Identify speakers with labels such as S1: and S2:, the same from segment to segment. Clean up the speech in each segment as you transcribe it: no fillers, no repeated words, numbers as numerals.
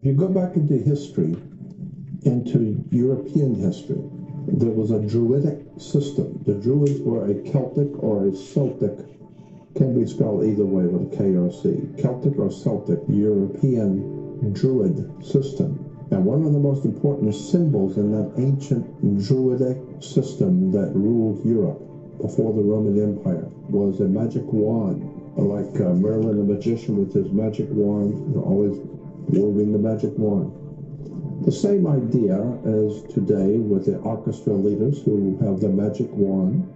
S1: If you go back into history, into European history, there was a Druidic system. The Druids were a Celtic or a Celtic, can be spelled either way with a K or a C, Celtic or Celtic European Druid system. And one of the most important symbols in that ancient Druidic system that ruled Europe before the Roman Empire was a magic wand, like Merlin the magician with his magic wand, always waving the magic wand. The same idea as today with the orchestra leaders who have the magic wand,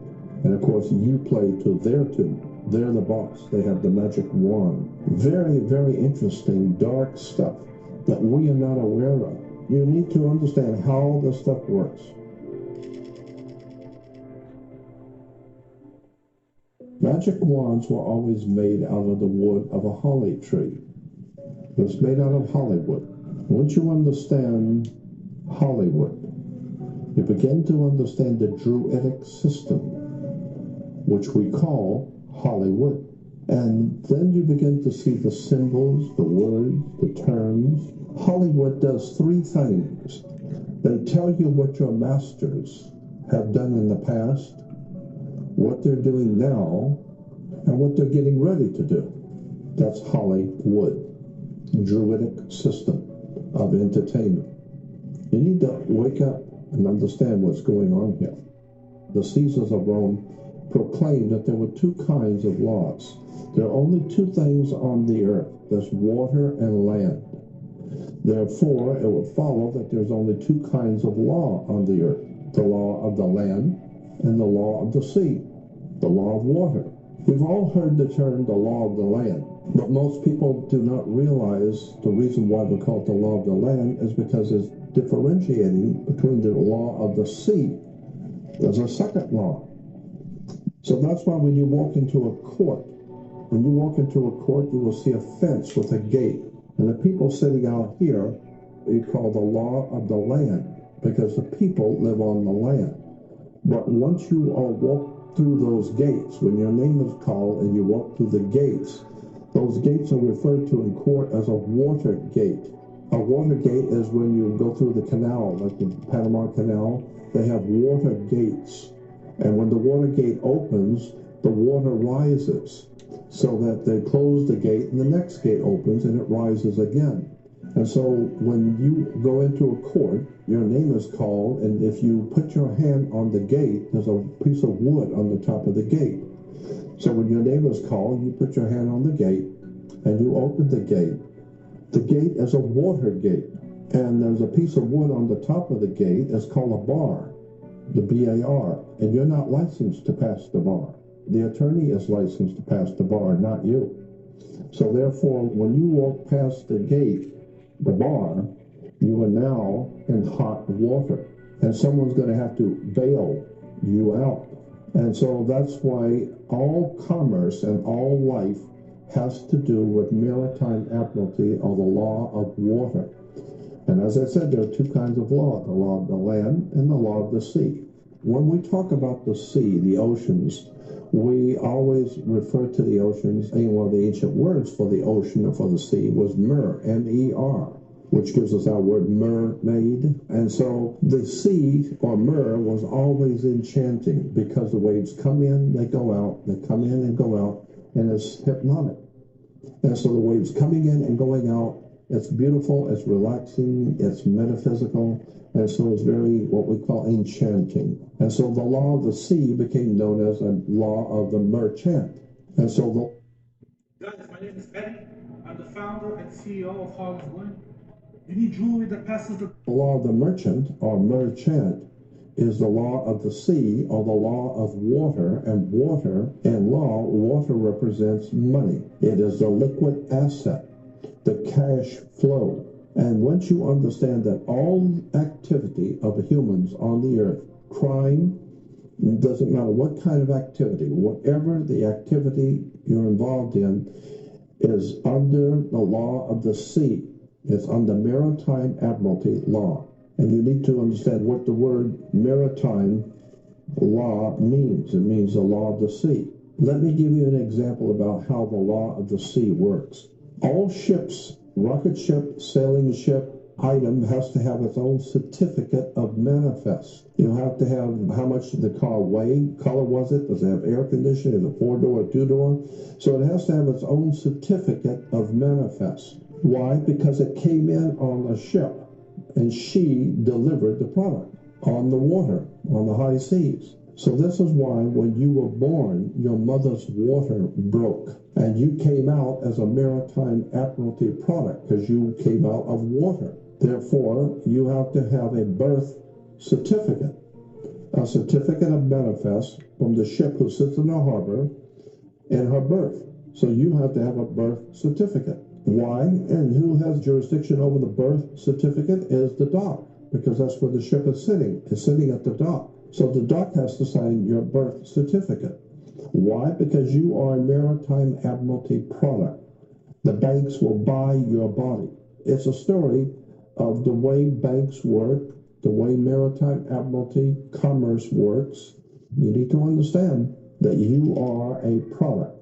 S1: and of course you play to their tune. They're the boss. They have the magic wand. Very, very interesting, dark stuff that we are not aware of. You need to understand how this stuff works. Magic wands were always made out of the wood of a holly tree. It was made out of hollywood. Once you understand Hollywood, you begin to understand the Druidic system, which we call Hollywood. And then you begin to see the symbols, the words, the terms. Hollywood does three things. They tell you what your masters have done in the past, what they're doing now, and what they're getting ready to do. That's Hollywood, Druidic system of entertainment. You need to wake up and understand what's going on here. The Caesars of Rome proclaimed that there were two kinds of laws. There are only two things on the earth. There's water and land. Therefore, it would follow that there's only two kinds of law on the earth. The law of the land and the law of the sea. The law of water. We've all heard the term the law of the land, but most people do not realize the reason why we call it the law of the land is because it's differentiating between the law of the sea. There's a second law. So that's why when you walk into a court, you will see a fence with a gate. And the people sitting out here, you call the law of the land, because the people live on the land. But once you all walk through those gates, when your name is called and you walk through the gates, those gates are referred to in court as a water gate. A water gate is when you go through the canal, like the Panama Canal. They have water gates. And when the water gate opens, the water rises so that they close the gate and the next gate opens and it rises again. And so when you go into a court, your name is called, and if you put your hand on the gate, there's a piece of wood on the top of the gate. So when your name is called, you put your hand on the gate and you open the gate. The gate is a water gate, and there's a piece of wood on the top of the gate. It's called a bar, the B-A-R, and you're not licensed to pass the bar. The attorney is licensed to pass the bar, not you. So therefore, when you walk past the gate, the bar, you are now in hot water, and someone's going to have to bail you out. And so that's why all commerce and all life has to do with maritime admiralty or the law of water. And as I said, there are two kinds of law, the law of the land and the law of the sea. When we talk about the sea, the oceans, we always refer to the oceans, and one of the ancient words for the ocean or for the sea was mer, M-E-R, which gives us our word mermaid. And so the sea, or mer, was always enchanting because the waves come in, they go out, they come in and go out, and it's hypnotic. And so the waves coming in and going out, it's beautiful, it's relaxing, it's metaphysical, and so it's very what we call enchanting. And so the law of the sea became known as a law of the merchant. And so
S2: Guys, my name is Eddie. I'm the founder and CEO of Hollywood. You need jewelry that passes the
S1: law of the merchant or merchant is the law of the sea or the law of water, and water in law, water represents money. It is the liquid asset, the cash flow. And once you understand that all activity of humans on the earth, crime, doesn't matter what kind of activity, whatever the activity you're involved in is under the law of the sea. It's under maritime admiralty law. And you need to understand what the word maritime law means. It means the law of the sea. Let me give you an example about how the law of the sea works. All ships rocket ship, sailing ship item has to have its own certificate of manifest. You have to have how much the car weighed, color was it, does it have air conditioning, is it 4-door or 2-door? So it has to have its own certificate of manifest. Why? Because it came in on a ship and she delivered the product on the water, on the high seas. So this is why when you were born, your mother's water broke and you came out as a maritime admiralty product because you came out of water. Therefore, you have to have a birth certificate, a certificate of manifest from the ship who sits in the harbor in her birth. So you have to have a birth certificate. Why? And who has jurisdiction over the birth certificate is the dock, because that's where the ship is sitting. It's sitting at the dock. So the dock has to sign your birth certificate. Why? Because you are a maritime admiralty product. The banks will buy your body. It's a story of the way banks work, the way maritime admiralty commerce works. You need to understand that you are a product.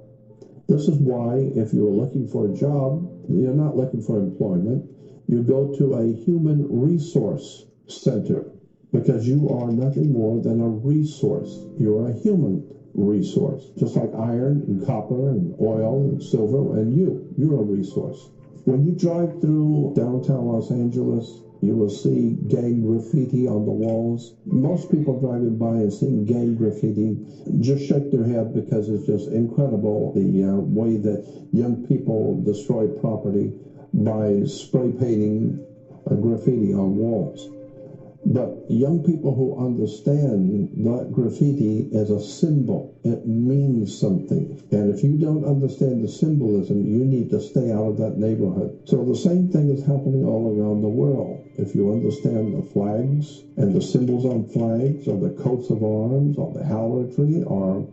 S1: This is why if you're looking for a job, you're not looking for employment. You go to a human resource center because you are nothing more than a resource. You're a human resource, just like iron and copper and oil and silver, and you're a resource. When you drive through downtown Los Angeles, you will see gang graffiti on the walls. Most people driving by and seeing gang graffiti just shake their head because it's just incredible the way that young people destroy property by spray painting graffiti on walls. But young people who understand that graffiti is a symbol, it means something. And if you don't understand the symbolism, you need to stay out of that neighborhood. So the same thing is happening all around the world. If you understand the flags and the symbols on flags or the coats of arms or the harlotry or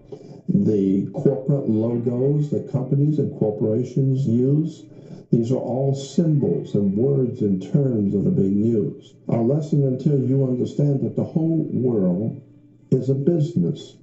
S1: the corporate logos that companies and corporations use, these are all symbols and words and terms that are being used. Unless and until you understand that the whole world is a business.